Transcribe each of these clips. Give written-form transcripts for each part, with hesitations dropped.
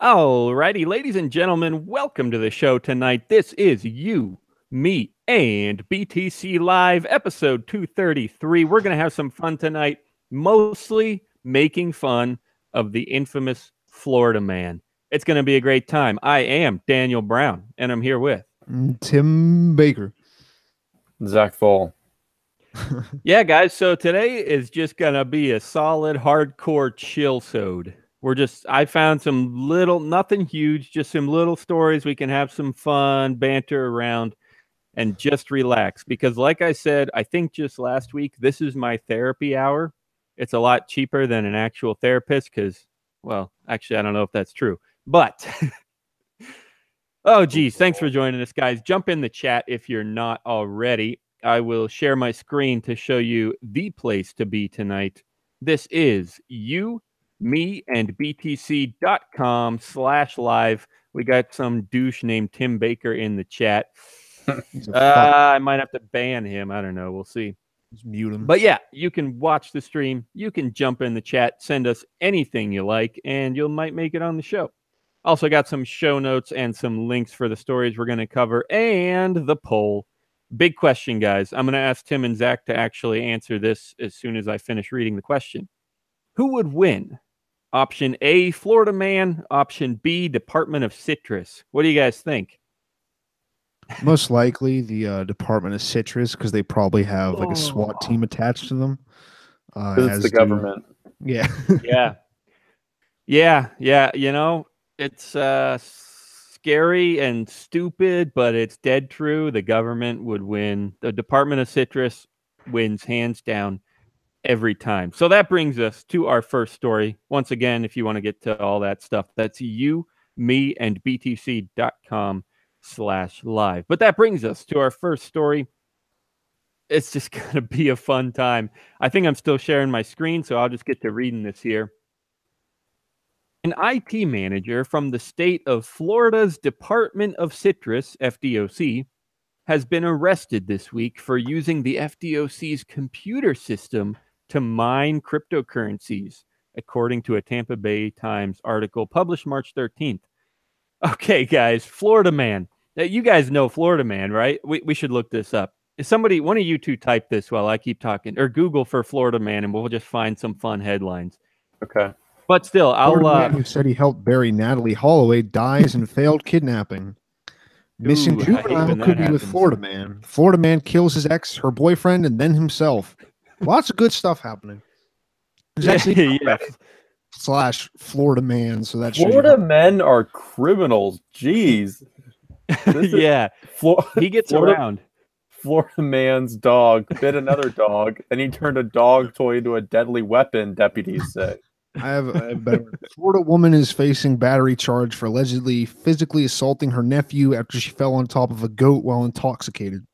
Alrighty, ladies and gentlemen, welcome to the show tonight. This is You, Me, and BTC Live, episode 233. We're going to have some fun tonight, mostly making fun of the infamous Florida man. It's going to be a great time. I am Daniel Brown, and I'm here with Tim Baker. Zach Fall. Yeah, guys, so today is just going to be a solid, hardcore chill-sode. I found some nothing huge, just some little stories. We can have some fun, banter around, and just relax. Because like I said, I think just last week, this is my therapy hour. It's a lot cheaper than an actual therapist because, well, actually, I don't know if that's true. But, oh, geez, thanks for joining us, guys. Jump in the chat if you're not already. I will share my screen to show you the place to be tonight. This is You, Me, and BTC.com/live. We got some douche named Tim Baker in the chat. I might have to ban him. I don't know. We'll see. Just mute him. But yeah, you can watch the stream. You can jump in the chat, send us anything you like, and you might make it on the show. Also got some show notes and some links for the stories we're going to cover and the poll. Big question, guys. I'm going to ask Tim and Zach to actually answer this as soon as I finish reading the question. Who would win? Option A, Florida man. Option B, Department of Citrus. What do you guys think? Most likely the Department of Citrus, because they probably have like a SWAT team attached to them. It's the government. Yeah. Yeah. You know, it's scary and stupid, but it's dead true. The government would win. The Department of Citrus wins hands down every time. So that brings us to our first story. Once again, if you want to get to all that stuff, that's You, Me, and BTC.com/live. But that brings us to our first story. It's just going to be a fun time. I think I'm still sharing my screen, so I'll just get to reading this here. An IT manager from the state of Florida's Department of Citrus, FDOC, has been arrested this week for using the FDOC's computer system to mine cryptocurrencies, according to a Tampa Bay Times article published March 13th. Okay, guys, Florida man. Now, you guys know Florida man, right? We should look this up. Is somebody, one of you two type this while I keep talking, or Google for Florida man, and we'll just find some fun headlines. Okay. But still, Florida man who said he helped bury Natalie Holloway dies in failed kidnapping. Missing juvenile could be with Florida man. Florida man kills his ex, her boyfriend, and then himself. Lots of good stuff happening. There's actually slash Florida man. So that's Florida men are criminals. Jeez. Yeah. He gets around. Florida man's dog bit another dog, and he turned a dog toy into a deadly weapon, deputies say. I have a better. Florida woman is facing battery charge for allegedly physically assaulting her nephew after she fell on top of a goat while intoxicated.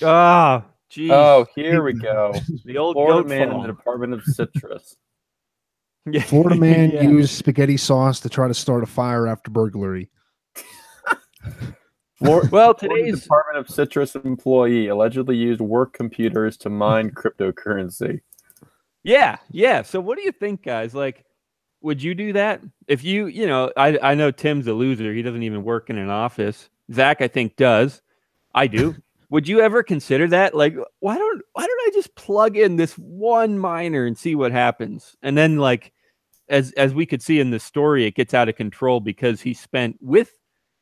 Oh, geez. Oh, here we go. The old Florida goat man fall. in the Department of Citrus. Florida man used spaghetti sauce to try to start a fire after burglary. Well, today's Department of Citrus employee allegedly used work computers to mine cryptocurrency. Yeah. So what do you think, guys? Like, would you do that? If you know, I know Tim's a loser. He doesn't even work in an office. Zach, I think, does. I do. Would you ever consider that? Like, why don't I just plug in this one miner and see what happens? And then, like, as we could see in the story, it gets out of control because he spent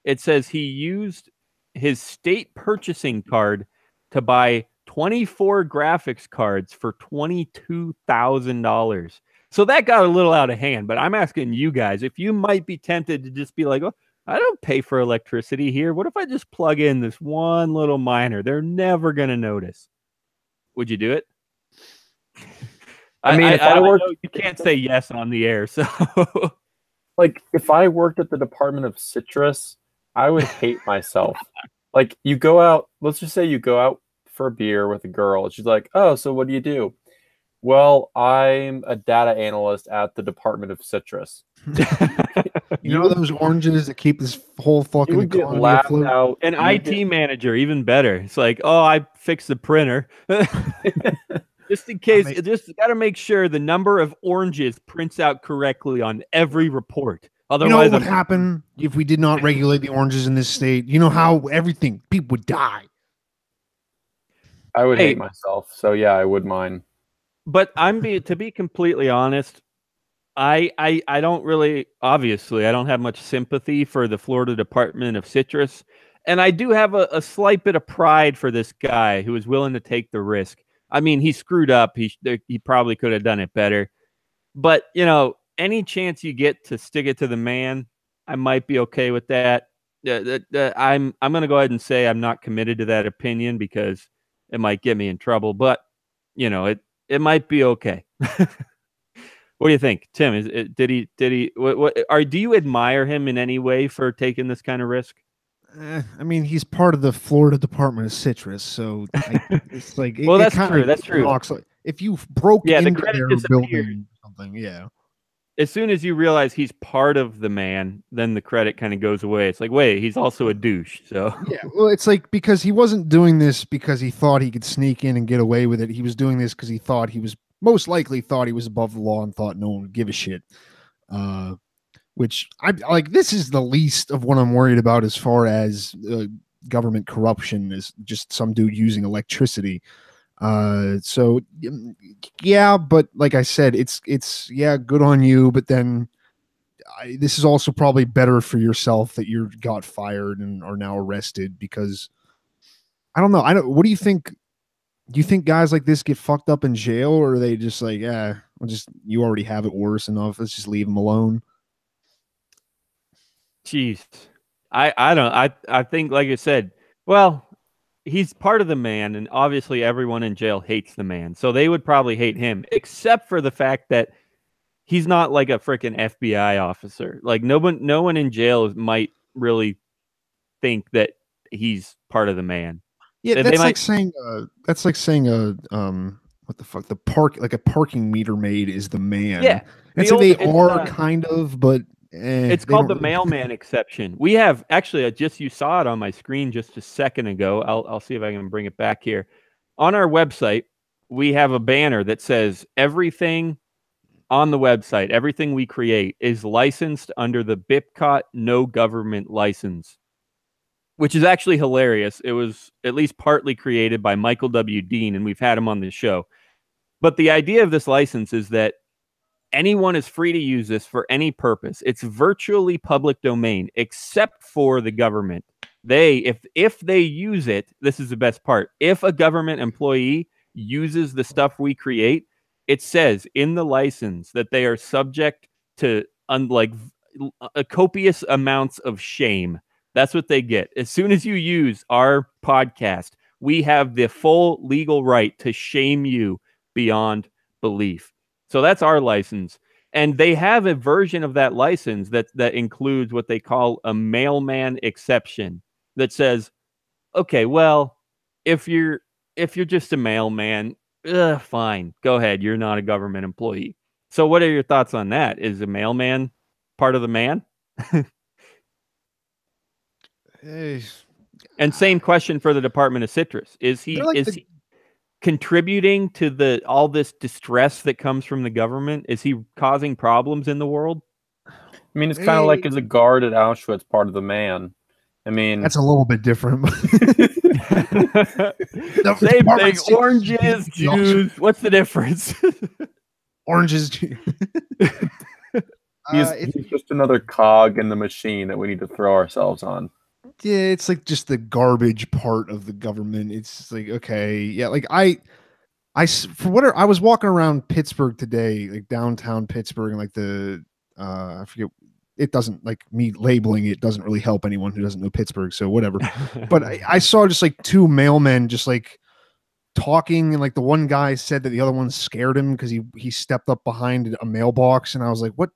it says he used his state purchasing card to buy 24 graphics cards for $22,000. So that got a little out of hand, but I'm asking you guys if you might be tempted to just be like, oh, I don't pay for electricity here. What if I just plug in this one little miner? They're never going to notice. Would you do it? I mean, you can't say yes on the air. So like if I worked at the Department of Citrus, I would hate myself. Like you go out, let's just say you go out for a beer with a girl. She's like, oh, so what do you do? Well, I'm a data analyst at the Department of Citrus. You know those oranges that keep this whole fucking economy afloat? An IT manager, even better. It's like, oh, I fixed the printer. Just in case, just got to make sure the number of oranges prints out correctly on every report. Otherwise, what would happen if we did not regulate the oranges in this state? You know how people would die. I would hate myself. So yeah, I would mind. But to be completely honest, I don't really, obviously, I don't have much sympathy for the Florida Department of Citrus. And I do have a slight bit of pride for this guy who was willing to take the risk. I mean, he screwed up. He probably could have done it better. But, any chance you get to stick it to the man, I might be okay with that. I'm going to go ahead and say I'm not committed to that opinion because it might get me in trouble. But, it might be okay. What do you think, Tim? Do you admire him in any way for taking this kind of risk? I mean, he's part of the Florida Department of Citrus, so it's like well, that's true. That's true. Like, if you broke into the credit their building or something, yeah. As soon as you realize he's part of the man, then the credit kind of goes away. It's like, wait, he's also a douche. So yeah, well, it's like because he wasn't doing this because he thought he could sneak in and get away with it. He was doing this because he thought he was thought he was above the law and thought no one would give a shit. Which I like. This is the least of what I'm worried about as far as government corruption is just some dude using electricity. So yeah, but like I said, it's yeah, good on you. But then this is also probably better for yourself that you got fired and are now arrested because I don't know. What do you think? Do you think guys like this get fucked up in jail, or are they just like, you already have it worse enough. Let's just leave them alone. Jeez, I think, like I said, well, he's part of the man, and obviously everyone in jail hates the man, so they would probably hate him, except for the fact that he's not like a freaking FBI officer. Like no one in jail might really think that he's part of the man. Yeah, that's like saying what the fuck, a parking meter maid is the man. Yeah, and so they are kind of, but it's called the mailman exception. We have actually, you saw it on my screen just a second ago. I'll see if I can bring it back here. On our website, we have a banner that says everything on the website, everything we create is licensed under the BIPCOT no government license, which is actually hilarious. It was at least partly created by Michael W. Dean, and we've had him on this show. But the idea of this license is that anyone is free to use this for any purpose. It's virtually public domain, except for the government. If they use it, this is the best part. If a government employee uses the stuff we create, it says in the license that they are subject to copious amounts of shame. That's what they get. As soon as you use our podcast, we have the full legal right to shame you beyond belief. So that's our license. And they have a version of that license that includes what they call a mailman exception that says, okay, well, if you're just a mailman, fine, go ahead. You're not a government employee. So what are your thoughts on that? Is a mailman part of the man? And same question for the Department of Citrus. Is he contributing to all this distress that comes from the government? Is he causing problems in the world? I mean, it's kind of like as a guard at Auschwitz, part of the man. I mean, that's a little bit different. Same thing. Oranges, Jews. What's the difference? Oranges. He's just another cog in the machine that we need to throw ourselves on. Yeah, it's like just the garbage part of the government. It's like, okay, yeah, like I was walking around Pittsburgh today, like downtown Pittsburgh, and like I forget, it doesn't, like, me labeling it doesn't really help anyone who doesn't know Pittsburgh, so whatever. But I saw just like two mailmen just like talking, and like the one guy said that the other one scared him because he stepped up behind a mailbox, and I was like, what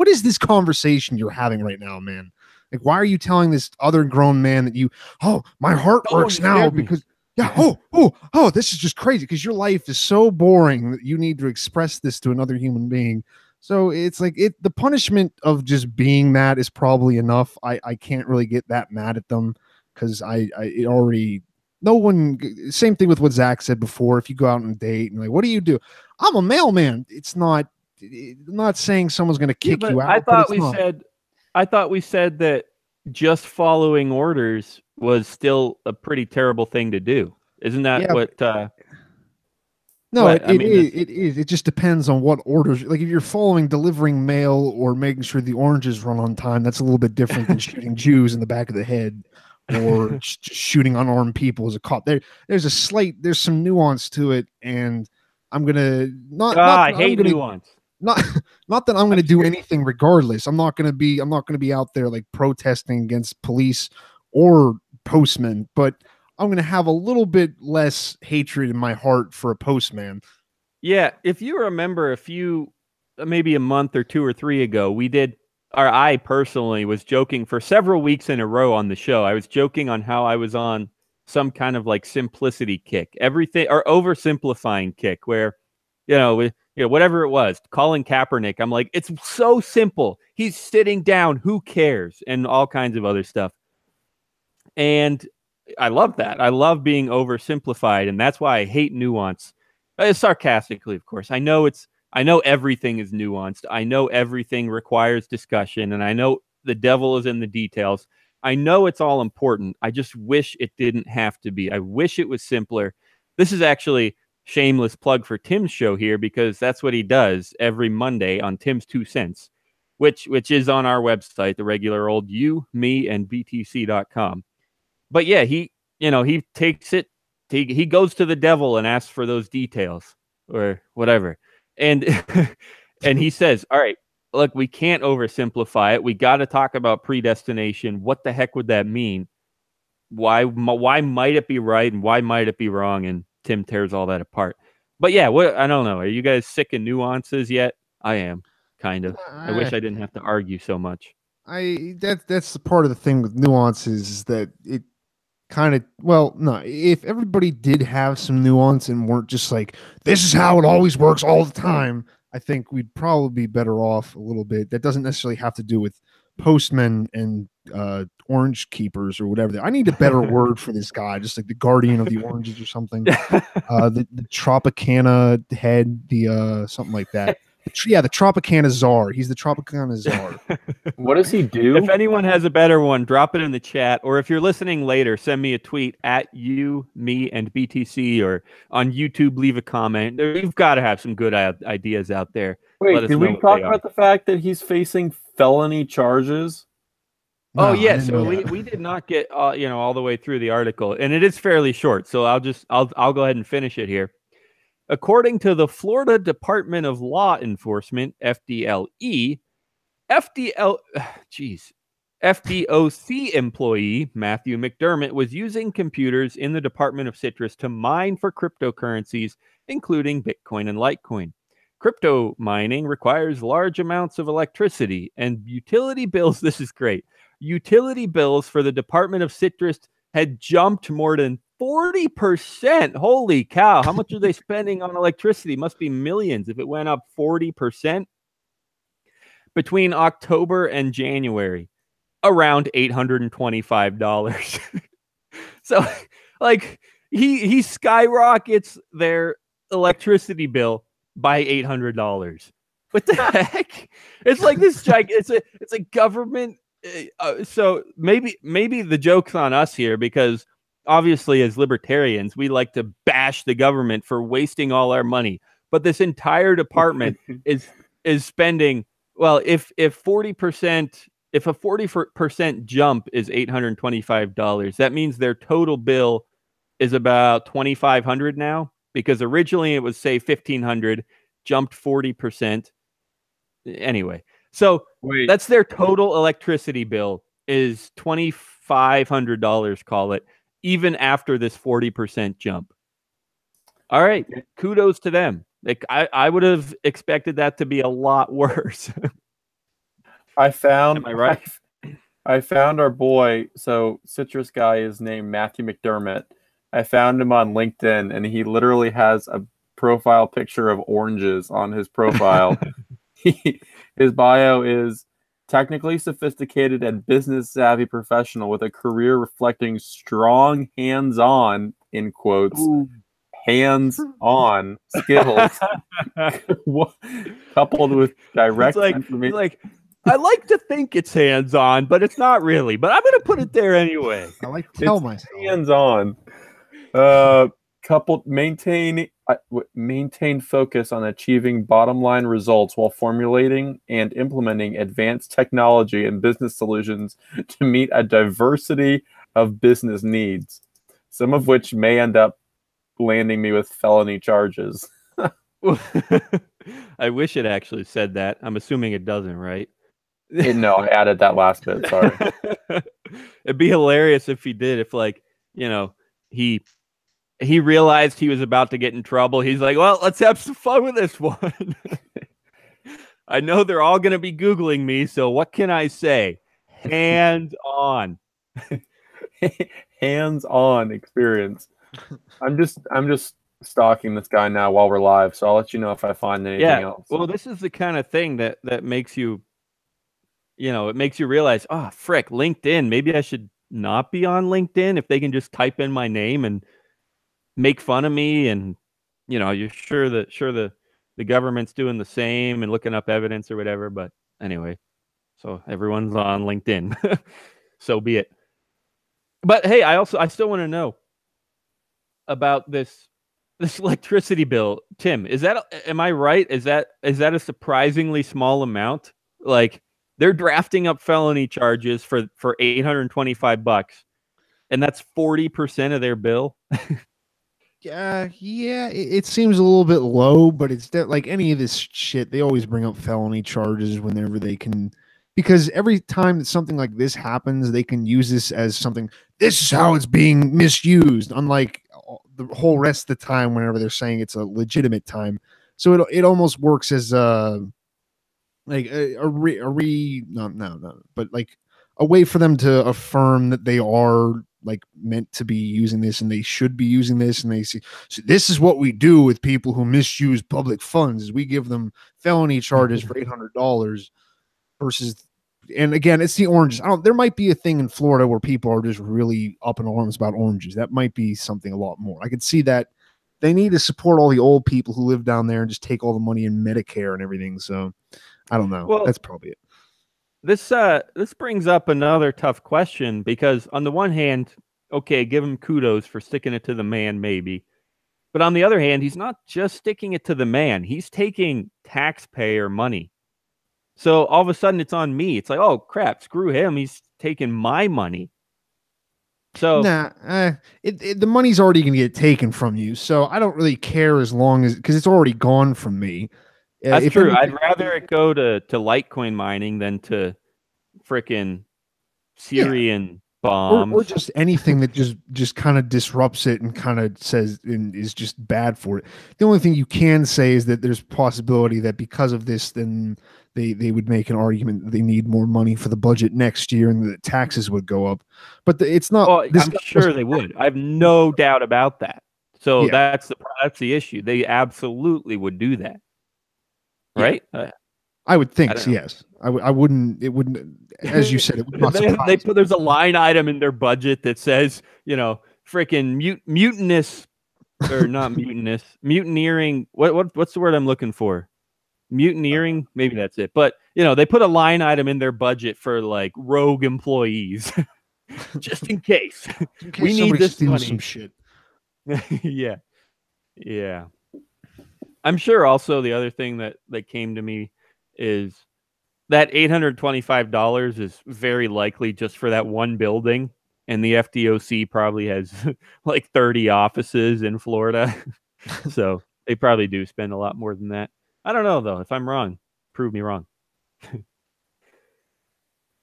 is this conversation you're having right now, man? Like, why are you telling this other grown man that my heart works now because, yeah, this is just crazy because your life is so boring that you need to express this to another human being. So it's like the punishment of just being that is probably enough. I can't really get that mad at them because same thing with what Zach said before. If you go out on a date and like, what do you do? I'm a mailman. It's not I'm not saying someone's going to kick you out. I thought we said that just following orders was still a pretty terrible thing to do. Isn't that what? No, it is. It just depends on what orders. Like if you're delivering mail or making sure the oranges run on time, that's a little bit different than shooting Jews in the back of the head or just shooting unarmed people as a cop. There's some nuance to it, and I'm gonna I hate nuance. Not that I'm gonna do anything regardless. I'm not gonna be out there like protesting against police or postmen, but I'm going to have a little bit less hatred in my heart for a postman. Yeah. If you remember maybe a month or 2 or 3 ago, I personally was joking for several weeks in a row on the show. I was joking on how I was on some kind of like simplicity kick, everything or oversimplifying kick where, whatever it was, calling Kaepernick. I'm like, it's so simple. He's sitting down. Who cares? And all kinds of other stuff. And I love that. I love being oversimplified, and that's why I hate nuance. Sarcastically, of course. I know everything is nuanced. I know everything requires discussion, and I know the devil is in the details. I know it's all important. I just wish it didn't have to be. I wish it was simpler. This is actually shameless plug for Tim's show here because that's what he does every Monday on Tim's 2 Cents, which is on our website, the regular old you, me, and btc.com. But yeah, he takes it, he goes to the devil and asks for those details or whatever. And and he says, all right, look, we can't oversimplify it. We got to talk about predestination. What the heck would that mean? Why might it be right and why might it be wrong? And Tim tears all that apart. But yeah, I don't know. Are you guys sick of nuances yet? I am, kind of. I wish I didn't have to argue so much. That's the part of the thing with nuances is that it kind of, if everybody did have some nuance and weren't just like, this is how it always works all the time, I think we'd probably be better off a little bit. That doesn't necessarily have to do with postmen and orange keepers or whatever. I need a better word for this guy, just like the guardian of the oranges or something. The Tropicana head, something like that. The Tropicana czar. He's the Tropicana czar. What does he do? If anyone has a better one, drop it in the chat. Or if you're listening later, send me a tweet at you, me, and BTC, or on YouTube, leave a comment. We've got to have some good ideas out there. Wait, did we talk about the fact that he's facing felony charges? Oh, yeah. So we did not get all the way through the article, and it is fairly short. So I'll go ahead and finish it here. According to the Florida Department of Law Enforcement, FDLE, FDOC employee Matthew McDermott was using computers in the Department of Citrus to mine for cryptocurrencies, including Bitcoin and Litecoin. Crypto mining requires large amounts of electricity, and utility bills, this is great, utility bills for the Department of Citrus had jumped more than 40%. Holy cow. How much are they spending on electricity? Must be millions if it went up 40% between October and January, around $825. So like he skyrockets their electricity bill by $800. What the heck? It's like this it's a government. So maybe the joke's on us here because obviously, as libertarians, we like to bash the government for wasting all our money. But this entire department is spending, well, if a 40% jump is $825, that means their total bill is about $2,500 now, because originally it was, say, $1,500, jumped 40%. Anyway, so that's their total electricity bill is $2,500, call it, even after this 40% jump. All right. Kudos to them. Like I would have expected that to be a lot worse. Am I right? I found our boy. So Citrus guy is named Matthew McDermott. I found him on LinkedIn, and he literally has a profile picture of oranges on his profile. His bio is technically sophisticated and business savvy professional with a career reflecting strong hands-on, in quotes, hands-on skills coupled with direct information. Like, I like to think it's hands-on, but it's not really. But I'm going to put it there anyway. I like to tell myself. Hands-on. Coupled maintain focus on achieving bottom line results while formulating and implementing advanced technology and business solutions to meet a diversity of business needs, some of which may end up landing me with felony charges. I wish it actually said that. I'm assuming it doesn't, right? No, I added that last bit. Sorry. It'd be hilarious if he did. If, like, you know, he realized he was about to get in trouble. He's like, well, let's have some fun with this one. I know they're all going to be Googling me, so what can I say? Hands-on. Hands-on experience. I'm just stalking this guy now while we're live, so I'll let you know if I find anything else. Well, this is the kind of thing that makes you, it makes you realize, oh, frick, LinkedIn. Maybe I should not be on LinkedIn if they can just type in my name and make fun of me, and you're sure the government's doing the same and looking up evidence or whatever. But anyway, so everyone's on LinkedIn. So be it. But hey, I still want to know about this electricity bill. Tim, am I right? Is that a surprisingly small amount? Like, they're drafting up felony charges for $825, and that's 40% of their bill. Yeah, it seems a little bit low, but it's like any of this shit, they always bring up felony charges whenever they can, because every time that something like this happens, they can use this as something. This is how it's being misused, unlike the whole rest of the time whenever they're saying it's a legitimate time. So it almost works as like but like a way for them to affirm that they are like meant to be using this, and they should be using this, and they see, so this is what we do with people who misuse public funds, is we give them felony charges for $800 versus, and again, it's the oranges. There might be a thing in Florida where people are just really up in arms about oranges. That might be something a lot more. I could see that they need to support all the old people who live down there and just take all the money in Medicare and everything. So I don't know. Well, that's probably it. This brings up another tough question, because on the one hand, okay, give him kudos for sticking it to the man, maybe. But on the other hand, he's not just sticking it to the man. He's taking taxpayer money. So all of a sudden it's on me. It's like, oh, crap, screw him. He's taking my money. So the money's already going to get taken from you. So I don't really care, as long as, because it's already gone from me. That's true. I'd rather it go to Litecoin mining than to frickin' Syrian bombs, or just anything that just kind of disrupts it and kind of says and is just bad for it. The only thing you can say is that there's possibility that because of this, then they would make an argument that they need more money for the budget next year and that taxes would go up. But it's not. Well, I'm sure they would. I have no doubt about that. So that's the issue. They absolutely would do that. Right? I would think so, yes. I wouldn't. It wouldn't. As you said, it would not surprise me. There's a line item in their budget that says, freaking mutinous, or not mutinous, mutineering. What's the word I'm looking for? Mutineering, maybe that's it. But they put a line item in their budget for like rogue employees, just in case. We need this money. Some shit. Yeah. I'm sure also the other thing that came to me is that $825 is very likely just for that one building, and the FDOC probably has like 30 offices in Florida. So they probably do spend a lot more than that. I don't know, though. If I'm wrong, prove me wrong.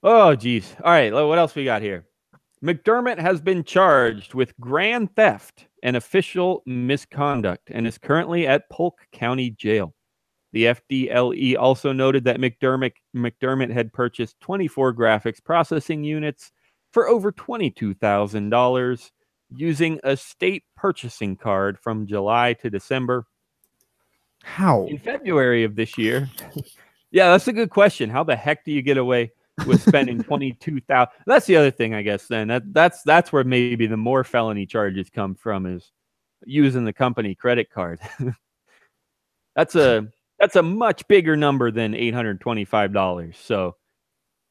Oh, geez. All right, what else we got here? McDermott has been charged with grand theft and official misconduct and is currently at Polk County Jail. The FDLE also noted that McDermott had purchased 24 graphics processing units for over $22,000 using a state purchasing card from July to December. How? In February of this year. Yeah, that's a good question. How the heck do you get away with spending $22,000? That's the other thing, I guess. Then that's where maybe the more felony charges come from, is using the company credit card. That's a much bigger number than $825. So,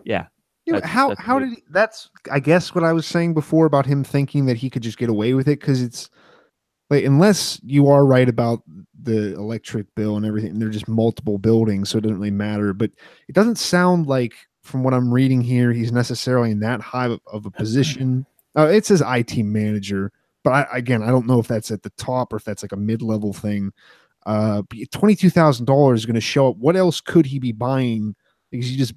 yeah. How did he, that's I guess what I was saying before about him thinking that he could just get away with it, because it's like, unless you are right about the electric bill and everything, they're just multiple buildings, so it doesn't really matter. But it doesn't sound like, from what I'm reading here, he's necessarily in that high of a position. It says IT manager, but I don't know if that's at the top or if that's like a mid-level thing. $22,000 is going to show up. What else could he be buying? Because he just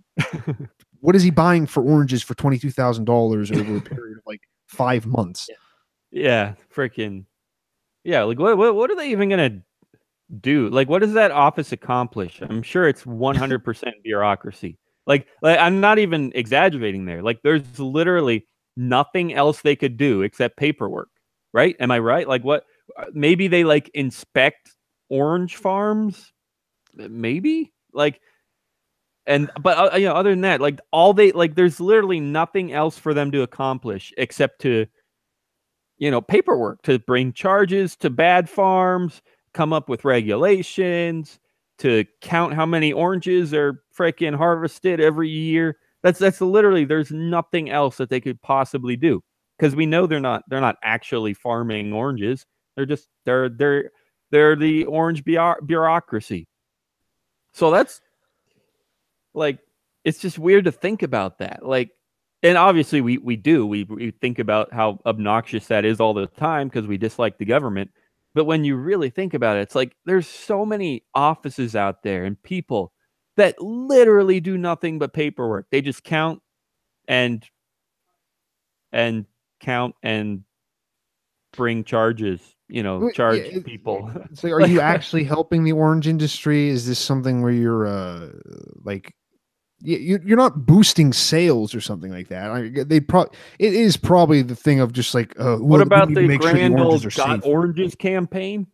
what is he buying for oranges for $22,000 over a period of like 5 months? Yeah, freaking. Yeah, like what are they even gonna do? Like, what does that office accomplish? I'm sure it's 100% bureaucracy. Like I'm not even exaggerating there. Like, there's literally nothing else they could do except paperwork, right? Am I right? Like, what? Maybe they like inspect orange farms, maybe. Like, but other than that, like there's literally nothing else for them to accomplish except to, paperwork, to bring charges to bad farms, come up with regulations, to count how many oranges are freaking harvested every year. That's literally, there's nothing else that they could possibly do, because we know they're not actually farming oranges. They're just they're the orange bureaucracy. So that's like, it's just weird to think about that. Like, and obviously we think about how obnoxious that is all the time because we dislike the government. But when you really think about it, it's like there's so many offices out there and people that literally do nothing but paperwork. They just count and count and bring charges, charge people. It's like, are you actually helping the orange industry? Is this something where you're like, you're not boosting sales or something like that? It is probably the thing of just like, what about the grand old Got Oranges campaign?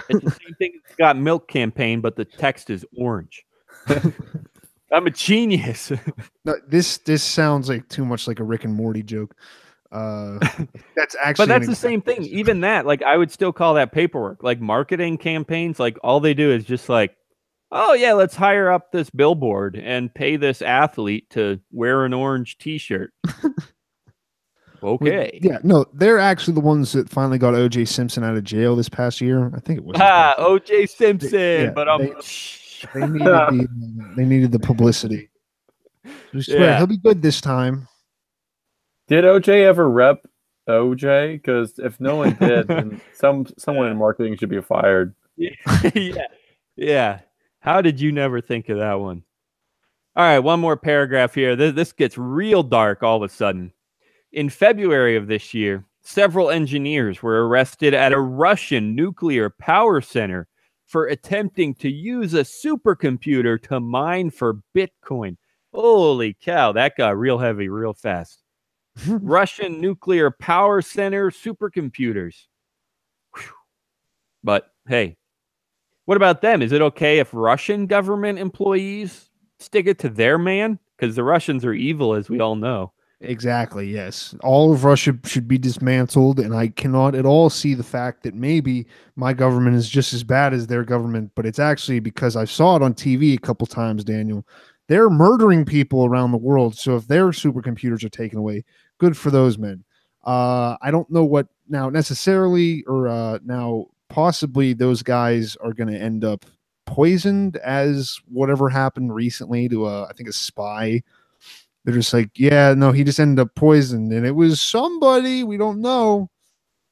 It's the same thing as Got Milk campaign, but the text is orange. I'm a genius. No, this sounds like too much like a Rick and Morty joke. That's actually, but that's the same thing. Even that, like, I would still call that paperwork. Like, marketing campaigns, like, all they do is just like, oh yeah, let's hire up this billboard and pay this athlete to wear an orange T-shirt. Okay. Yeah, no, they're actually the ones that finally got O.J. Simpson out of jail this past year. I think it was. O.J. Simpson. They needed the publicity. Yeah, he'll be good this time. Did OJ ever rep OJ? Because if no one did, then someone in marketing should be fired. Yeah. How did you never think of that one? All right, one more paragraph here. This gets real dark all of a sudden. In February of this year, several engineers were arrested at a Russian nuclear power center for attempting to use a supercomputer to mine for Bitcoin. Holy cow, that got real heavy real fast. Russian nuclear power center supercomputers. Whew. But hey, what about them? Is it okay if Russian government employees stick it to their man? Because the Russians are evil, as we all know. Exactly, yes. All of Russia should be dismantled, and I cannot at all see the fact that maybe my government is just as bad as their government, but it's actually because I saw it on TV a couple times, Daniel. They're murdering people around the world, so if their supercomputers are taken away, good for those men. I don't know what now necessarily, or now possibly those guys are going to end up poisoned, as whatever happened recently to I think a spy. They're just like, yeah, no, he just ended up poisoned, and it was somebody we don't know.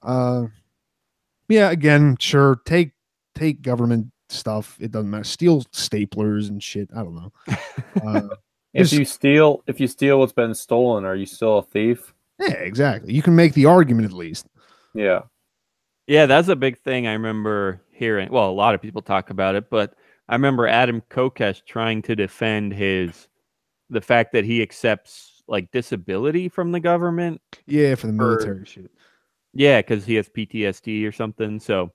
Yeah, again, sure, take government stuff. It doesn't matter. Steal staplers and shit. I don't know. If you steal what's been stolen, are you still a thief? Yeah, exactly. You can make the argument at least. Yeah. Yeah, that's a big thing I remember hearing. Well, a lot of people talk about it, but I remember Adam Kokesh trying to defend the fact that he accepts like disability from the government. Yeah, for the military shit. Yeah, because he has PTSD or something. So,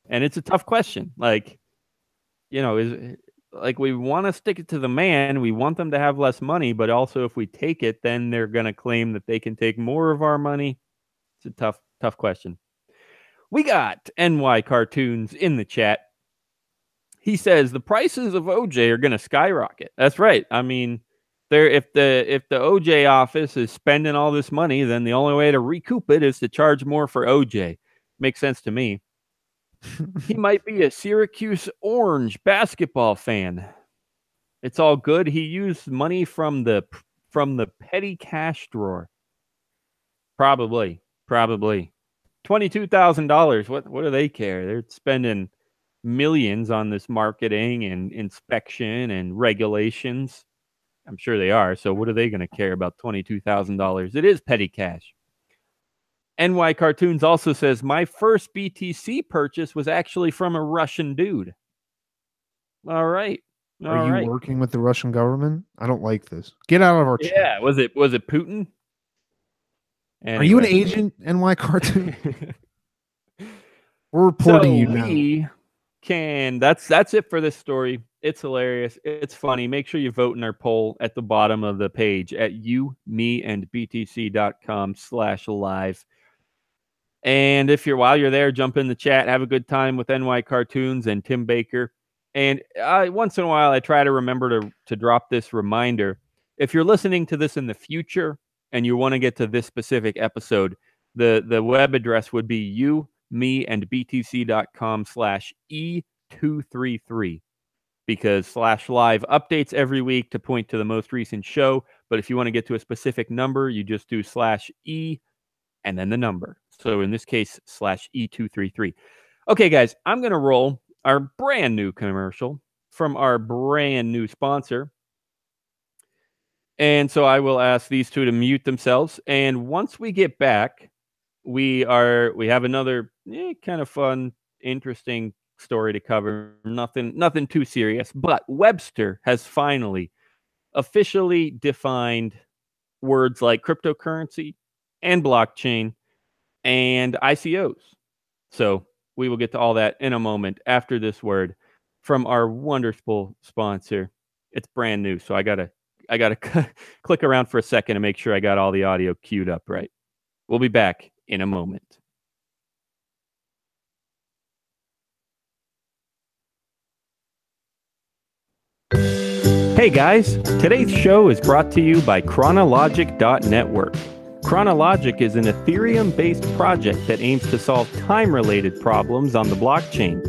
and it's a tough question. Like, is like, we want to stick it to the man. We want them to have less money, but also if we take it, then they're going to claim that they can take more of our money. It's a tough question. We got NY Cartoons in the chat. He says the prices of OJ are going to skyrocket. That's right. I mean, if the OJ office is spending all this money, then the only way to recoup it is to charge more for OJ. Makes sense to me. He might be a Syracuse Orange basketball fan. It's all good. He used money from the petty cash drawer. Probably. $22,000. What do they care? They're spending millions on this marketing and inspection and regulations. I'm sure they are. So what are they going to care about $22,000? It is petty cash. NY Cartoons also says, my first BTC purchase was actually from a Russian dude. All right. Are you working with the Russian government? I don't like this. Get out of our chat. Yeah. Was it Putin? Anyway. Are you an agent, NY Cartoon? We're reporting you now. That's it for this story. It's hilarious. It's funny. Make sure you vote in our poll at the bottom of the page at youmeandbtc.com/live. And while you're there, jump in the chat. Have a good time with NY Cartoons and Tim Baker. And once in a while, I try to remember to drop this reminder. If you're listening to this in the future and you want to get to this specific episode, the web address would be youmeandbtc.com/E233, because /live updates every week to point to the most recent show. But if you want to get to a specific number, you just do /E and then the number. So in this case, /E233. Okay, guys, I'm going to roll our brand new commercial from our brand new sponsor. And so I will ask these two to mute themselves. And once we get back, we have another kind of fun, interesting story to cover. Nothing too serious. But Webster has finally officially defined words like cryptocurrency and blockchain and ICOs. So we will get to all that in a moment after this word from our wonderful sponsor. It's brand new, so I gotta click around for a second to make sure I got all the audio queued up right. We'll be back in a moment. Hey guys, today's show is brought to you by Chronologic.network. Chronologic is an Ethereum-based project that aims to solve time-related problems on the blockchain.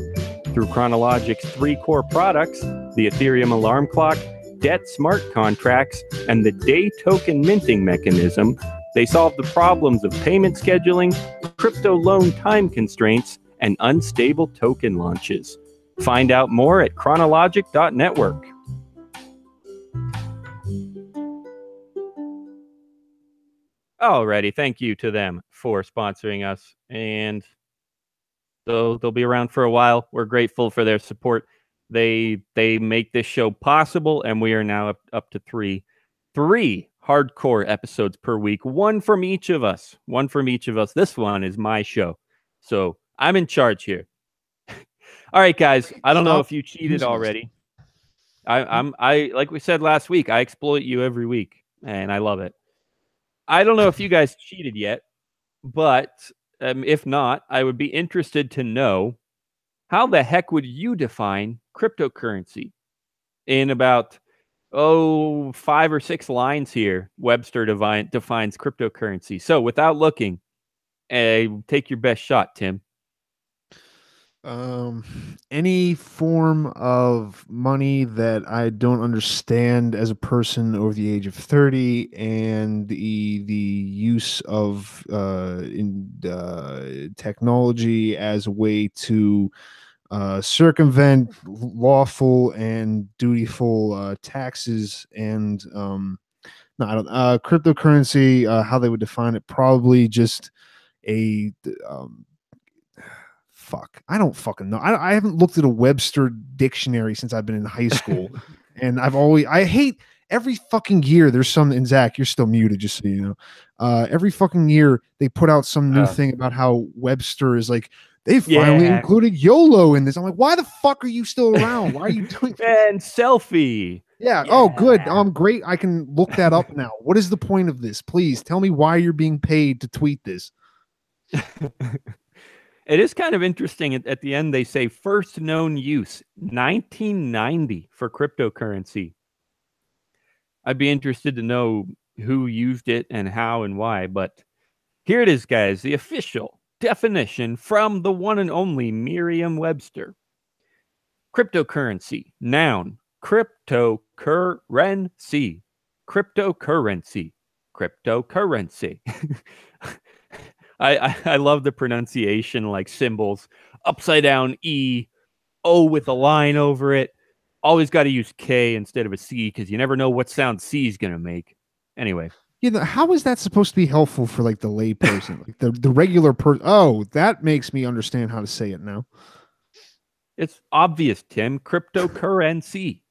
Through Chronologic's 3 core products, the Ethereum alarm clock, Debt smart contracts, and the day token minting mechanism, they solve the problems of payment scheduling, crypto loan time constraints, and unstable token launches. Find out more at Chronologic.network. Alrighty, thank you to them for sponsoring us, and they'll be around for a while. We're grateful for their support. They make this show possible, and we are now up to three hardcore episodes per week, one from each of us. This one is my show, so I'm in charge here. All right, guys. I don't know if you cheated already. I like we said last week, I exploit you every week, and I love it. I don't know if you guys cheated yet, but if not, I would be interested to know, how the heck would you define cryptocurrency? In about 5 or 6 lines here, Webster defines cryptocurrency. So without looking, take your best shot, Tim. Any form of money that I don't understand as a person over the age of 30, and the use of technology as a way to circumvent lawful and dutiful taxes and cryptocurrency. How they would define it? Probably just a I don't fucking know. I haven't looked at a Webster dictionary since I've been in high school. And I hate every fucking year there's some, and Zach, you're still muted, just so you know. Every fucking year they put out some new thing about how Webster is like, they finally included YOLO in this. I'm like, why the fuck are you still around? Why are you doing that? And selfie. Yeah. Oh, good. Great. I can look that up now. What is the point of this? Please tell me why you're being paid to tweet this. It is kind of interesting. At the end, they say first known use, 1990 for cryptocurrency. I'd be interested to know who used it and how and why, but here it is, guys, the official definition from the one and only Merriam-Webster. Cryptocurrency, noun, cryptocurrency, cryptocurrency, cryptocurrency. I love the pronunciation, like symbols, upside down E, O with a line over it. Always got to use K instead of a C because you never know what sound C is going to make. Anyway. How is that supposed to be helpful for like the lay person, like the regular person? Oh, that makes me understand how to say it now. It's obvious, Tim. Cryptocurrency.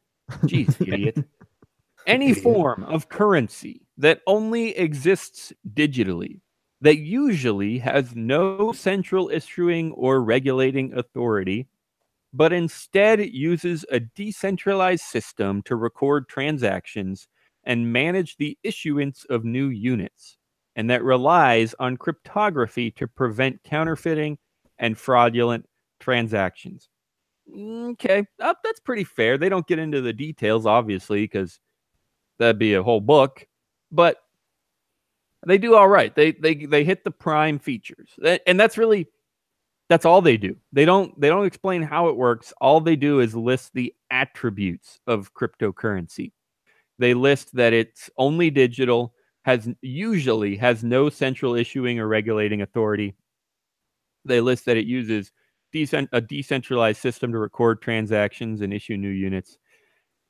Jeez, idiot. Any form of currency that only exists digitally, that usually has no central issuing or regulating authority, but instead uses a decentralized system to record transactions and manage the issuance of new units, and that relies on cryptography to prevent counterfeiting and fraudulent transactions. Okay, that's pretty fair. They don't get into the details, obviously, because that'd be a whole book, but they do all right. They hit the prime features, and that's all they do. They don't explain how it works. All they do is list the attributes of cryptocurrency. They list that it's only digital, usually has no central issuing or regulating authority. They list that it uses a decentralized system to record transactions and issue new units,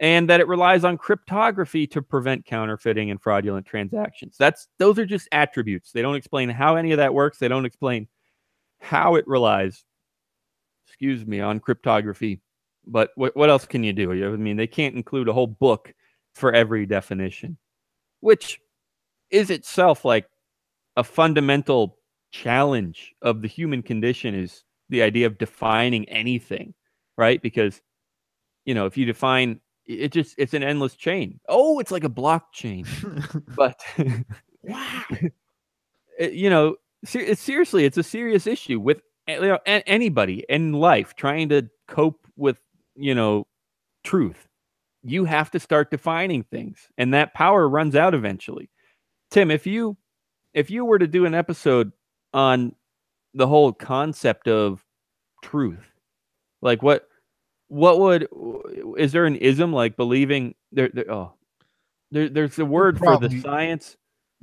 and that it relies on cryptography to prevent counterfeiting and fraudulent transactions. Those are just attributes. They don't explain how any of that works. They don't explain how it relies, on cryptography. But what else can you do? I mean, they can't include a whole book for every definition, which is itself like a fundamental challenge of the human condition, is the idea of defining anything, right? Because, if you define it, it's an endless chain. Oh, it's like a blockchain. But wow, seriously, it's a serious issue with anybody in life trying to cope with, truth. You have to start defining things, and that power runs out eventually. Tim, if you were to do an episode on the whole concept of truth, like is there an ism, like believing there's a word for the science,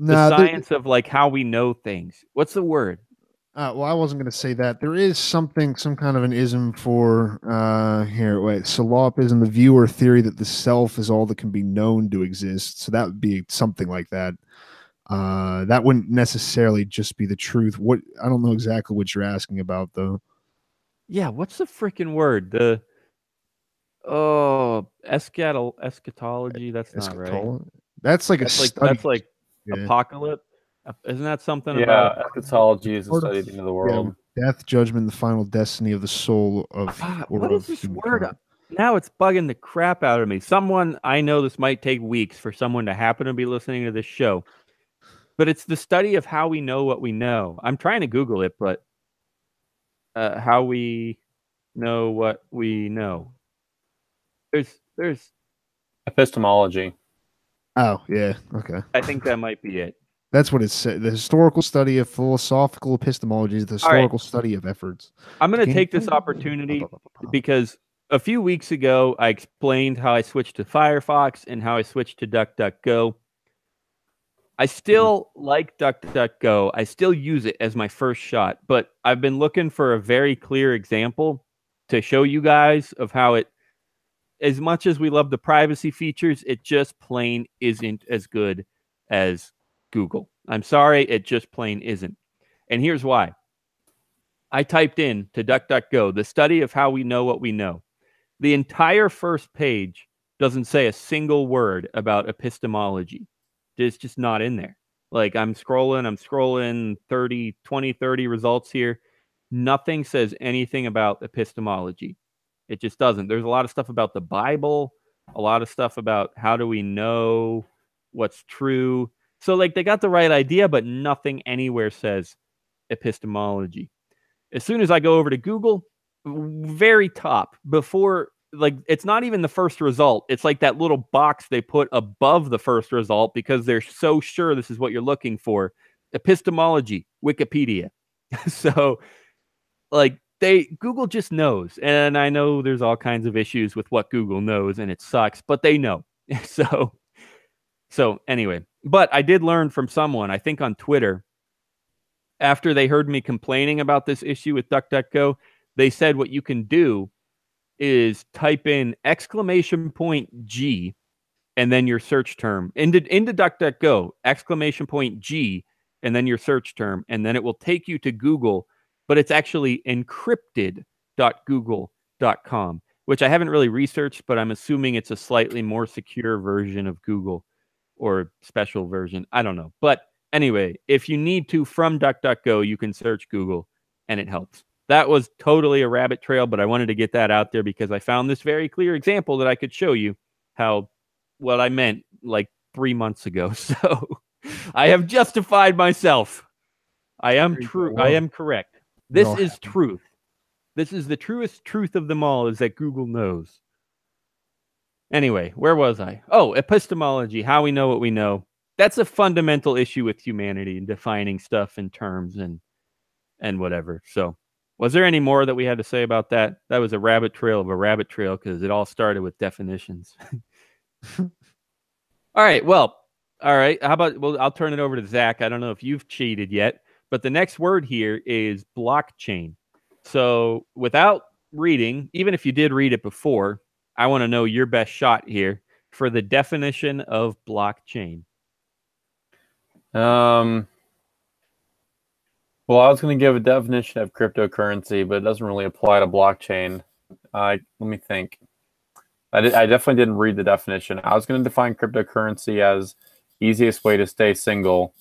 science of like how we know things. What's the word? Well, I wasn't going to say that. There is some kind of an ism for Salopism, the view or theory that the self is all that can be known to exist. So that would be something like that. That wouldn't necessarily just be the truth. I don't know exactly what you're asking about, though. Yeah, what's the freaking word? Eschatology. That's not right. That's like that's like apocalypse. Isn't that something about eschatology is the study of the end of the world? Yeah, death, judgment, the final destiny of the soul of. What is this word? Now it's bugging the crap out of me. Someone, I know this might take weeks for someone to happen to be listening to this show, but it's the study of how we know what we know. I'm trying to Google it, but how we know what we know. There's epistemology. Oh yeah, okay. I think that might be it. That's what it said. The historical study of philosophical epistemology is the historical study of efforts. I'm going to take this opportunity because a few weeks ago, I explained how I switched to Firefox and how I switched to DuckDuckGo. I still like DuckDuckGo. I still use it as my first shot, but I've been looking for a very clear example to show you guys of how it, as much as we love the privacy features, it just plain isn't as good as Google. I'm sorry, it just plain isn't. And here's why. I typed in to DuckDuckGo, the study of how we know what we know. The entire first page doesn't say a single word about epistemology. It's just not in there. Like I'm scrolling 30 results here. Nothing says anything about epistemology. It just doesn't. There's a lot of stuff about the Bible, a lot of stuff about how do we know what's true. So like they got the right idea, but nothing anywhere says epistemology. As soon as I go over to Google, very top before, like, it's not even the first result. It's like that little box they put above the first result because they're so sure this is what you're looking for. Epistemology, Wikipedia. So, like, Google just knows. And I know there's all kinds of issues with what Google knows, and it sucks, but they know. So anyway, but I did learn from someone, I think on Twitter, after they heard me complaining about this issue with DuckDuckGo, they said what you can do is type in !G and then your search term into DuckDuckGo, !G and then your search term, and then it will take you to Google, but it's actually encrypted.google.com, which I haven't really researched, but I'm assuming it's a slightly more secure version of Google or special version. I don't know. But anyway, if you need to from DuckDuckGo, you can search Google and it helps. That was totally a rabbit trail, but I wanted to get that out there because I found this very clear example that I could show you how what I meant like 3 months ago. So I have justified myself. I am true. I am correct. This is truth. This is the truest truth of them all, is that Google knows. Anyway, where was I? Oh, epistemology, how we know what we know. That's a fundamental issue with humanity and defining stuff in terms and whatever. So was there any more that we had to say about that? That was a rabbit trail of a rabbit trail because it all started with definitions. All right. Well, all right. How about, well, I'll turn it over to Zach. I don't know if you've cheated yet, but the next word here is blockchain. So without reading, even if you did read it before, I want to know your best shot here for the definition of blockchain. Well, I was going to give a definition of cryptocurrency, but it doesn't really apply to blockchain. Let me think. I definitely didn't read the definition. I was going to define cryptocurrency as easiest way to stay single.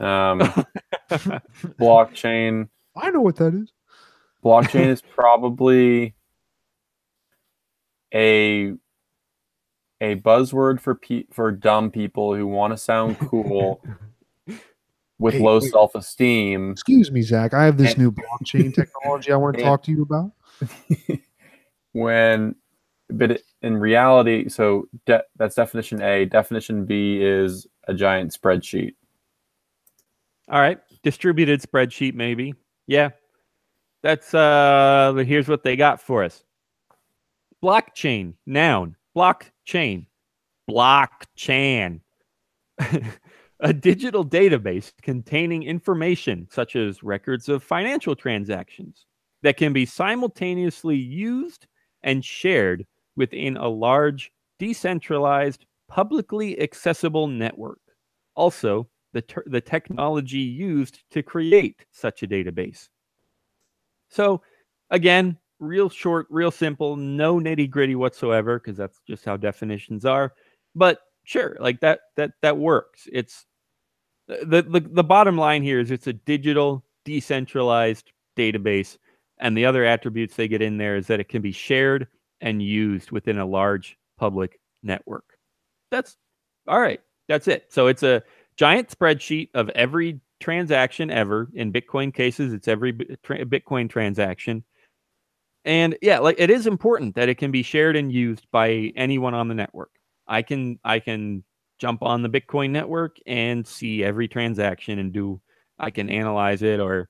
Blockchain. I know what that is. Blockchain is probably a buzzword for dumb people who want to sound cool with low self-esteem. Excuse me, Zach. I have this new blockchain technology I want to talk to you about. But in reality, so that's definition A. Definition B is a giant spreadsheet. All right. Distributed spreadsheet, maybe. Yeah. That's, here's what they got for us. Blockchain, noun. Blockchain. Blockchain. A digital database containing information such as records of financial transactions that can be simultaneously used and shared within a large, decentralized, publicly accessible network. Also, the technology used to create such a database. So, again, real short, real simple, no nitty-gritty whatsoever, because that's just how definitions are. But sure, like that works. It's the bottom line here is it's a digital, decentralized database, and the other attributes they get in there is that it can be shared and used within a large public network. That's all right. That's it. So it's a giant spreadsheet of every transaction ever. In Bitcoin cases, it's every Bitcoin transaction. And yeah, like it is important that it can be shared and used by anyone on the network. I can jump on the Bitcoin network and see every transaction and I can analyze it, or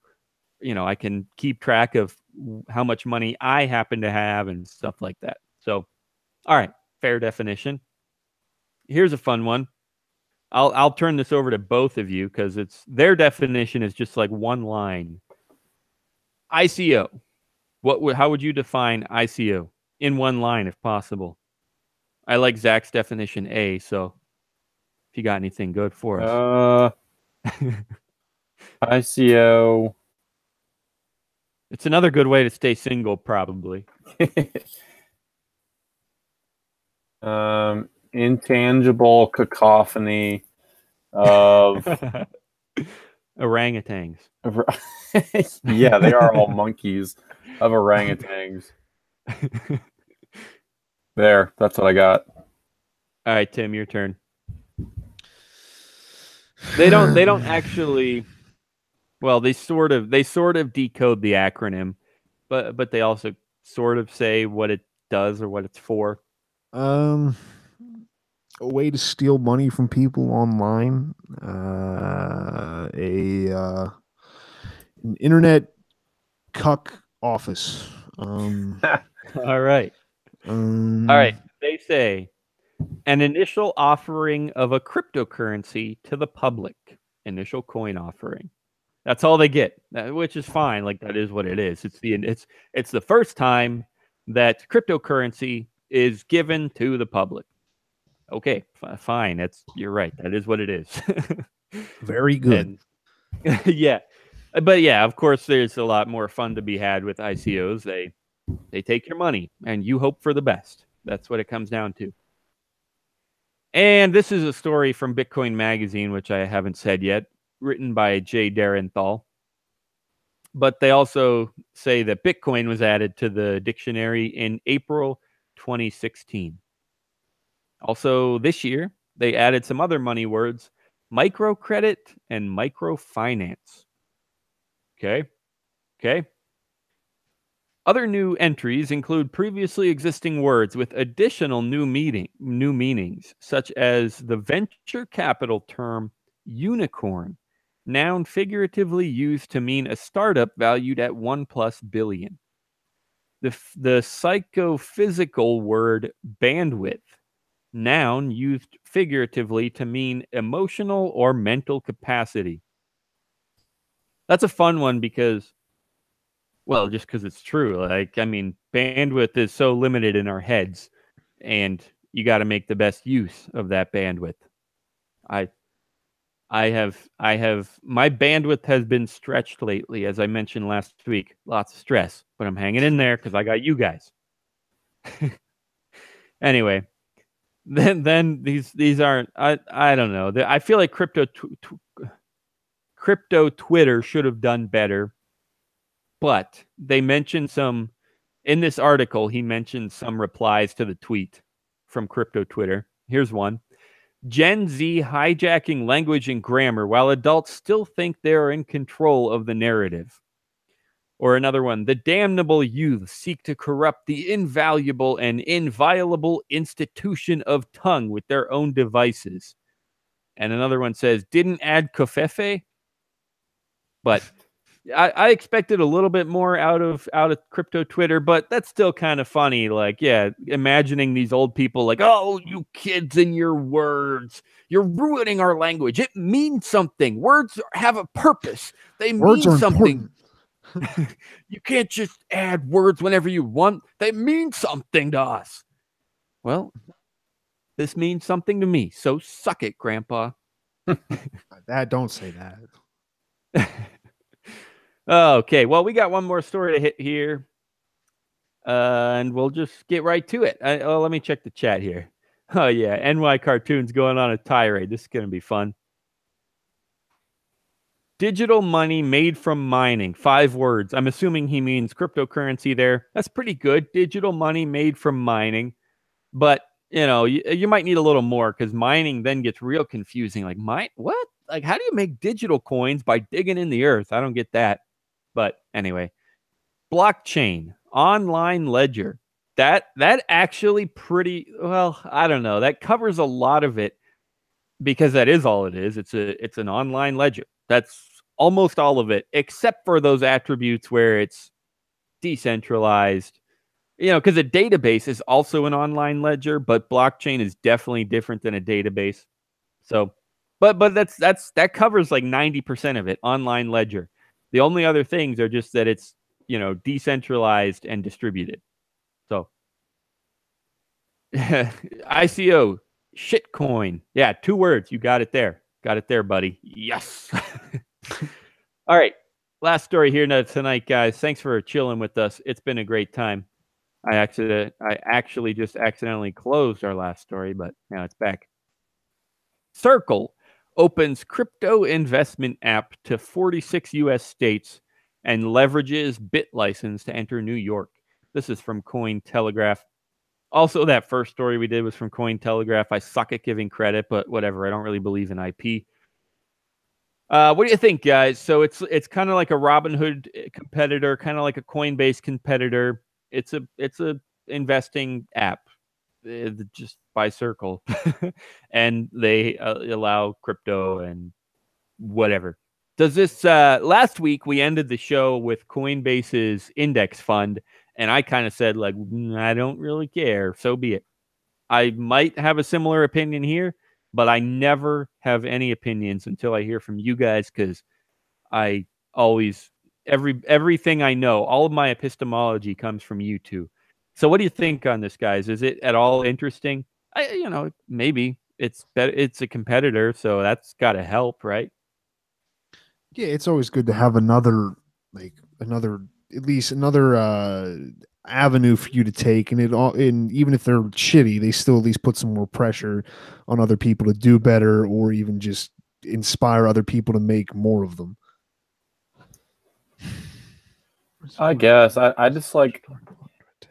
I can keep track of how much money I happen to have and stuff like that. So, all right, fair definition. Here's a fun one. I'll turn this over to both of you because their definition is just like one line. ICO. How would you define ICO in one line if possible? I like Zach's definition A, so if you got anything good for us. ICO. It's another good way to stay single, probably. Intangible cacophony of orangutans. Yeah, they are all monkeys of orangutans. There, that's what I got. All right, Tim, your turn. They don't actually. Well, they sort of decode the acronym, but they also sort of say what it does or what it's for. A way to steal money from people online. An internet cuck office. All right. All right. They say an initial offering of a cryptocurrency to the public. Initial coin offering. That's all they get, which is fine. Like, that is what it is. It's the first time that cryptocurrency is given to the public. Okay, fine. You're right. That is what it is. Very good. And, yeah. But yeah, of course, there's a lot more fun to be had with ICOs. They take your money and you hope for the best. That's what it comes down to. And this is a story from Bitcoin Magazine, which I haven't said yet, written by Jay Darenthal. But they also say that Bitcoin was added to the dictionary in April 2016. Also, this year, they added some other money words, microcredit and microfinance. Okay. Other new entries include previously existing words with additional new meanings, such as the venture capital term unicorn, noun figuratively used to mean a startup valued at 1+ billion. The psychophysical word bandwidth, noun used figuratively to mean emotional or mental capacity. That's a fun one because, well, just because it's true. Like, I mean, bandwidth is so limited in our heads, and you got to make the best use of that bandwidth. I have my bandwidth has been stretched lately, as I mentioned last week. Lots of stress, but I'm hanging in there because I got you guys. Anyway, then these aren't. I don't know. I feel like crypto Twitter should have done better. But they mentioned some, in this article, he mentioned some replies to the tweet from crypto Twitter. Here's one. Gen Z hijacking language and grammar while adults still think they are in control of the narrative. Or another one. The damnable youth seek to corrupt the invaluable and inviolable institution of tongue with their own devices. And another one says, didn't add kofefe, but I expected a little bit more out of crypto Twitter, but that's still kind of funny. Like, yeah, imagining these old people like, oh, you kids and your words, you're ruining our language. It means something. Words have a purpose. They mean something. You can't just add words whenever you want. They mean something to us. Well, this means something to me. So suck it, Grandpa. Don't say that. Okay, well, we got one more story to hit here, and we'll just get right to it. Let me check the chat here. Oh, yeah, NY Cartoons going on a tirade. This is going to be fun. Digital money made from mining. 5 words. I'm assuming he means cryptocurrency there. That's pretty good. Digital money made from mining. But, you know, you might need a little more because mining then gets real confusing. Like, what? Like, how do you make digital coins by digging in the earth? I don't get that. But anyway, blockchain, online ledger. That actually pretty well, I don't know. That covers a lot of it because that is all it is. It's an online ledger. That's almost all of it, except for those attributes where it's decentralized. You know, because a database is also an online ledger, but blockchain is definitely different than a database. So, but that covers like 90% of it, online ledger. The only other things are just that it's, you know, decentralized and distributed. So ICO, shitcoin. Yeah, 2 words. You got it there. Got it there, buddy. Yes. All right. Last story here tonight, guys. Thanks for chilling with us. It's been a great time. I actually just accidentally closed our last story, but now it's back. Circle opens crypto investment app to 46 U.S. states and leverages BitLicense to enter New York. This is from Cointelegraph. Also, that first story we did was from Cointelegraph. I suck at giving credit, but whatever. I don't really believe in IP. What do you think, guys? So it's kind of like a Robinhood competitor, kind of like a Coinbase competitor. It's a investing app, just by Circle, and they allow crypto and whatever. Does this last week we ended the show with Coinbase's index fund, and I kind of said like I don't really care, so be it. I might have a similar opinion here, but I never have any opinions until I hear from you guys, because I always everything I know, all of my epistemology comes from you two. So what do you think on this, guys? Is it at all interesting? Maybe it's better. It's a competitor, so that's got to help, right? Yeah, it's always good to have another at least another avenue for you to take, and even if they're shitty, they still at least put some more pressure on other people to do better, or even just inspire other people to make more of them. I guess I just like,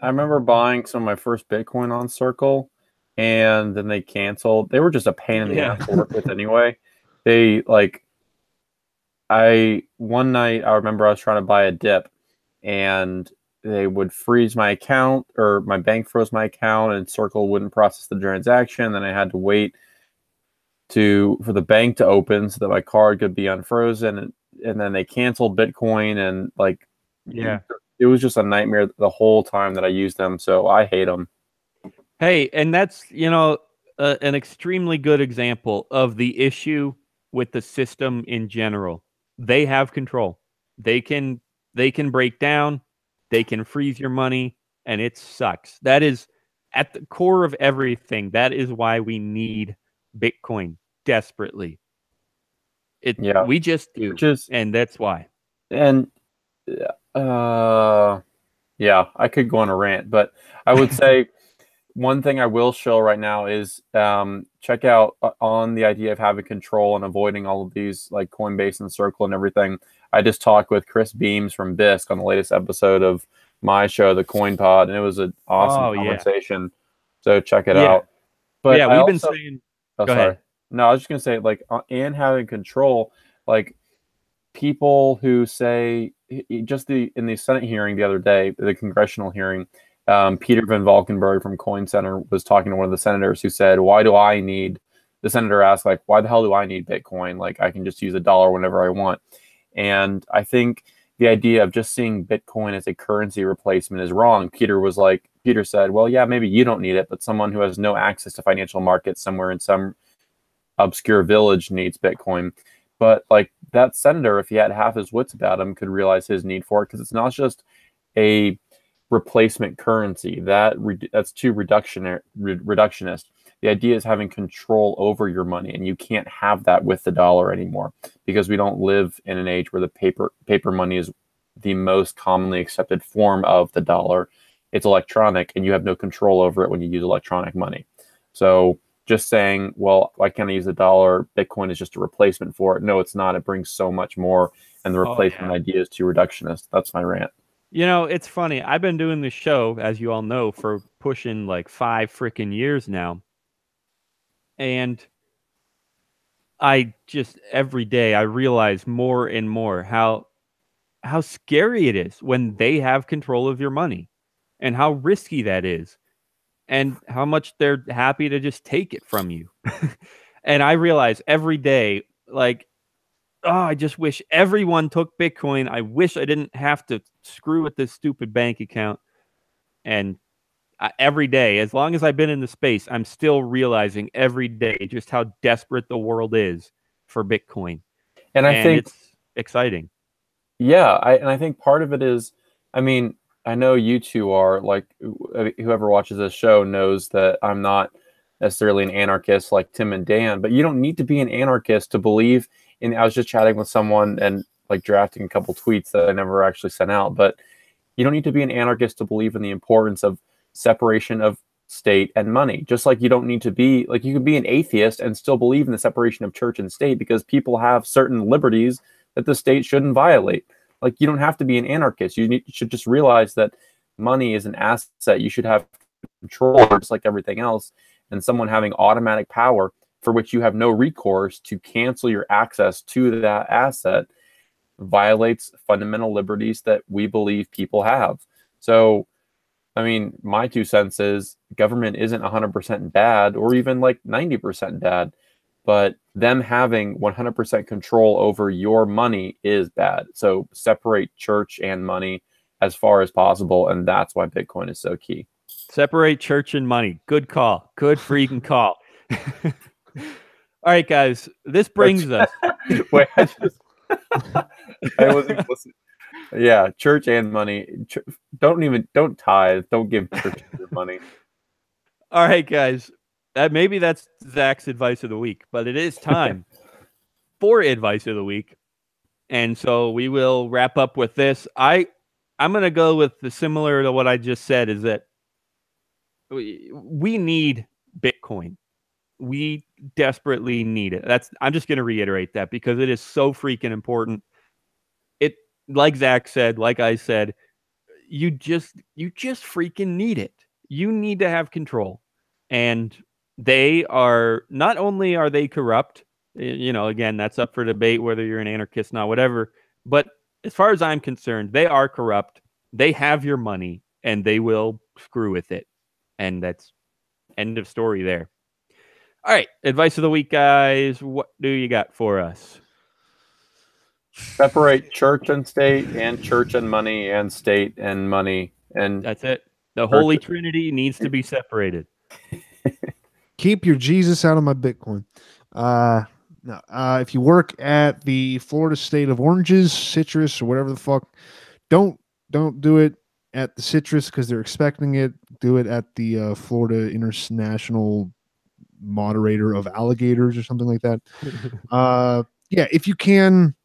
I remember buying some of my first Bitcoin on Circle, and then they canceled. They were just a pain in the ass to work with anyway. They like, one night I remember I was trying to buy a Dept, and they would freeze my account, or my bank froze my account, and Circle wouldn't process the transaction. Then I had to wait for the bank to open so that my card could be unfrozen, and then they canceled Bitcoin, and like, yeah, it was just a nightmare the whole time that I used them. So I hate them. Hey, and that's an extremely good example of the issue with the system in general. They have control. They can break down, they can freeze your money, and it sucks. That is at the core of everything. That is why we need Bitcoin desperately. We just do, and that's why. And yeah, I could go on a rant, but I would say one thing I will show right now is check out on the idea of having control and avoiding all of these like Coinbase and Circle and everything. I just talked with Chris Beams from Bisq on the latest episode of my show, The Coin Pod, and it was an awesome conversation. Yeah. So check it out. But yeah, we've been saying. Go ahead. No, I was just gonna say, like, and having control, like, people who say, just in the Senate hearing the other day, the congressional hearing, Peter Van Valkenburg from Coin Center was talking to one of the senators who said, the senator asked, like, why the hell do I need Bitcoin? Like, I can just use $1 whenever I want. And I think the idea of just seeing Bitcoin as a currency replacement is wrong. Peter said, well, yeah, maybe you don't need it, but someone who has no access to financial markets somewhere in some obscure village needs Bitcoin. But like, that senator, if he had half his wits about him, could realize his need for it, because it's not just a replacement currency. That's too reductionist. The idea is having control over your money, and you can't have that with the dollar anymore, because we don't live in an age where the paper money is the most commonly accepted form of the dollar. It's electronic, and you have no control over it when you use electronic money. So just saying, well, why can't I use the dollar? Bitcoin is just a replacement for it. No, it's not. It brings so much more, and the replacement idea is too reductionist. That's my rant. It's funny. I've been doing this show, as you all know, for pushing like 5 freaking years now. And I just, every day, I realize more and more how scary it is when they have control of your money, and how risky that is, and how much they're happy to just take it from you. And I realize every day, like, I just wish everyone took Bitcoin. I wish I didn't have to screw with this stupid bank account. And every day, as long as I've been in the space, I'm still realizing every day just how desperate the world is for Bitcoin. And I think it's exciting. Yeah, I think part of it is, I mean, I know you two are, like, whoever watches this show knows that I'm not necessarily an anarchist like Tim and Dan, but you don't need to be an anarchist to believe in. I was just chatting with someone and like drafting a couple tweets that I never actually sent out, but you don't need to be an anarchist to believe in the importance of separation of state and money. Just like you don't need to be, like, you can be an atheist and still believe in the separation of church and state, because people have certain liberties that the state shouldn't violate. Like, you don't have to be an anarchist. You should just realize that money is an asset. You should have control, just like everything else. And someone having automatic power for which you have no recourse to cancel your access to that asset violates fundamental liberties that we believe people have. So, I mean, my 2 cents is government isn't 100% bad or even like 90% bad, but them having 100% control over your money is bad. So separate church and money as far as possible, and that's why Bitcoin is so key. Separate church and money. Good call. Good freaking call. All right, guys. This brings us. Wait, I wasn't listening. Yeah, church and money. Don't tithe. Don't give church your money. All right, guys. Maybe that's Zach's advice of the week, but it is time for advice of the week. And so we will wrap up with this. I'm going to go with the similar to what I just said, is that we need Bitcoin. We desperately need it. I'm just going to reiterate that because it is so freaking important. It, like Zach said, like I said, you just freaking need it. You need to have control. And they are, not only are they corrupt, again, that's up for debate whether you're an anarchist, not whatever, but as far as I'm concerned, they are corrupt. They have your money and they will screw with it. And that's end of story there. All right, advice of the week, guys. What do you got for us? Separate church and state, and church and money, and state and money, and that's it. The Holy Trinity needs to be separated. Keep your Jesus out of my Bitcoin. No, if you work at the Florida state of oranges, citrus, or whatever the fuck, don't do it at the citrus because they're expecting it. Do it at the Florida International Moderator of Alligators or something like that. Yeah, if you can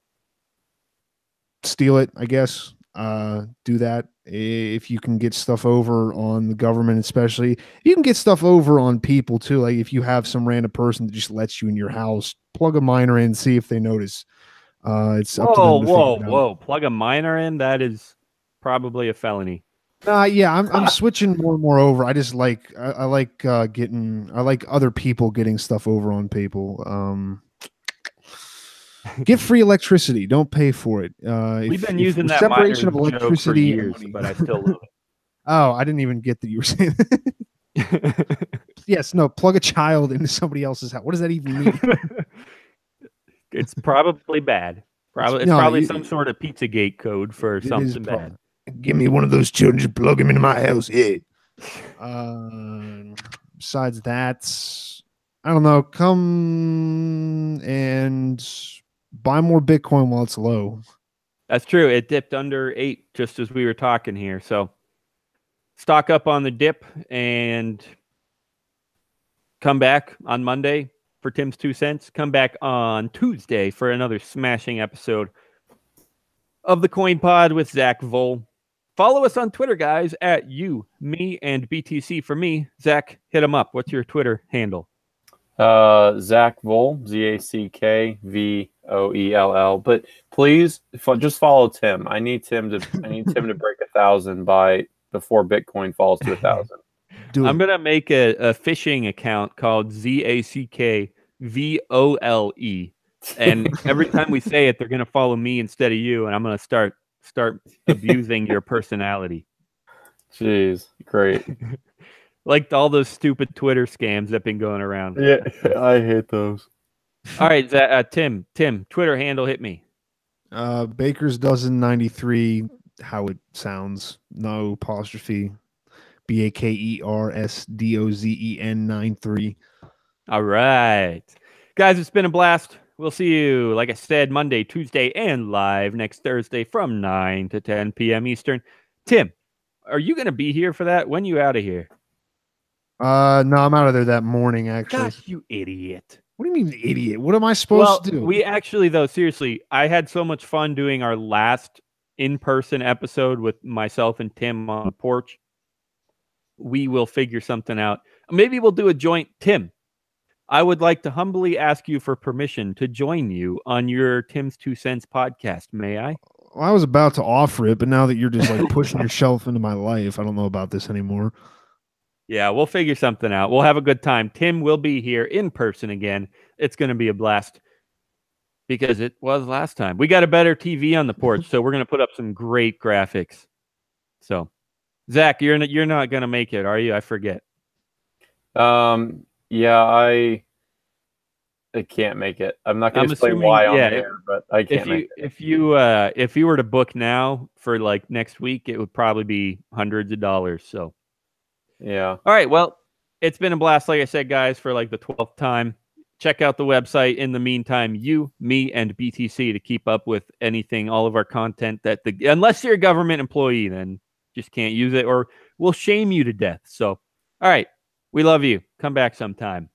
steal it, I guess. Do that. If you can get stuff over on the government, especially, you can get stuff over on people too. Like if you have some random person that just lets you in your house, plug a miner in, see if they notice. It's up to them to figure it out. Plug a miner in? That is probably a felony. Yeah, I'm switching more and more over. I just like I like other people getting stuff over on people. Get free electricity. Don't pay for it. We've been using that separation of electricity for years, but I still love it. Oh, I didn't even get that you were saying that. Yes, no, plug a child into somebody else's house. What does that even mean? It's probably bad. It's probably some sort of Pizzagate code for something bad. Give me one of those children, just plug him into my house. Yeah. Besides that, I don't know. Come and buy more Bitcoin while it's low. That's true. It dipped under 8 just as we were talking here. So stock up on the dip and come back on Monday for Tim's 2 cents. Come back on Tuesday for another smashing episode of the Coin Pod with Zach Vol. Follow us on Twitter, guys, at you, me, and BTC for me. Zach, hit him up. What's your Twitter handle? Zach Vol, ZACKVOELL. But please just follow Tim. I need Tim to break 1,000 before Bitcoin falls to 1,000. I'm gonna make a phishing account called ZACKVOLE, and every time we say it, they're gonna follow me instead of you, and I'm gonna start abusing your personality. Jeez, great. Like all those stupid Twitter scams that have been going around. Yeah, I hate those. All right, Tim, Twitter handle, hit me. Baker's Dozen 93, how it sounds. No apostrophe. BAKERSDOZEN 93. All right. Guys, it's been a blast. We'll see you, like I said, Monday, Tuesday, and live next Thursday from 9 to 10 p.m. Eastern. Tim, are you going to be here for that? When you out of here? No, I'm out of there that morning, actually. Gosh, you idiot. What do you mean, idiot? What am I supposed to do? We actually, though, seriously, I had so much fun doing our last in-person episode with myself and Tim on the porch. We will figure something out. Maybe we'll do a joint. Tim, I would like to humbly ask you for permission to join you on your Tim's 2 Cents podcast. May I? Well, I was about to offer it, but now that you're just like pushing yourself into my life, I don't know about this anymore. Yeah, we'll figure something out. We'll have a good time. Tim will be here in person again. It's going to be a blast because it was last time. We got a better TV on the porch, so we're going to put up some great graphics. So, Zach, you're not going to make it, are you? I forget. Yeah, I can't make it. I'm not going to explain why on the air, but I can't make it. If you were to book now for like next week, it would probably be hundreds of dollars. So, yeah. All right. Well, it's been a blast, like I said, guys, for like the 12th time. Check out the website. In the meantime, you, me, and BTC to keep up with anything, all of our content unless you're a government employee, then just can't use it or we'll shame you to death. So, all right. We love you. Come back sometime.